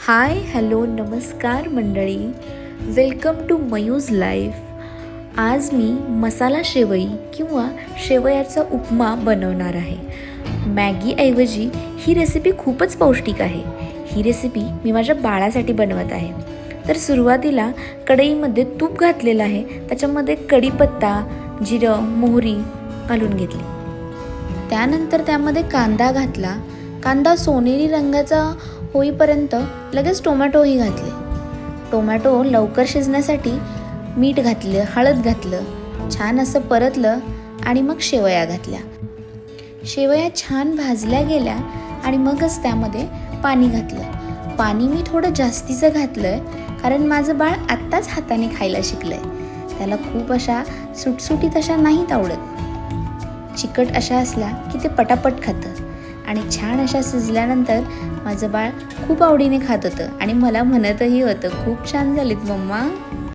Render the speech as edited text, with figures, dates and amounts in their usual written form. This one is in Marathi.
हाय हॅलो नमस्कार मंडळी, वेलकम टू मयूज लाईफ. आज मी मसाला शेवई किंवा शेवयाचा उपमा बनवणार आहे. मॅगीऐवजी ही रेसिपी खूपच पौष्टिक आहे. ही रेसिपी मी माझ्या बाळासाठी बनवत आहे. तर सुरुवातीला कढईमध्ये तूप घातलेलं आहे. त्याच्यामध्ये कढीपत्ता, जिरं, मोहरी घालून घेतली. त्यानंतर त्यामध्ये कांदा घातला. कांदा सोनेरी रंगाचा होईपर्यंत लगेच टोमॅटोही घातले. टोमॅटो लवकर शिजण्यासाठी मीठ घातलं, हळद घातलं, छान असं परतलं आणि मग शेवया घातल्या. शेवया छान भाजल्या गेल्या आणि मगच त्यामध्ये पाणी घातलं. पाणी मी थोडं जास्तीचं घातलं आहे कारण माझं बाळ आत्ताच हाताने खायला शिकलं आहे. त्याला खूप अशा सुटसुटीत अशा नाहीत आवडत. चिकट अशा असल्या की ते पटापट खातं आणि छान अशा शिजल्यानंतर माझं बाळ खूप आवडीने खात होतं आणि मला म्हणतही होतं, खूप छान झालीत मम्मा.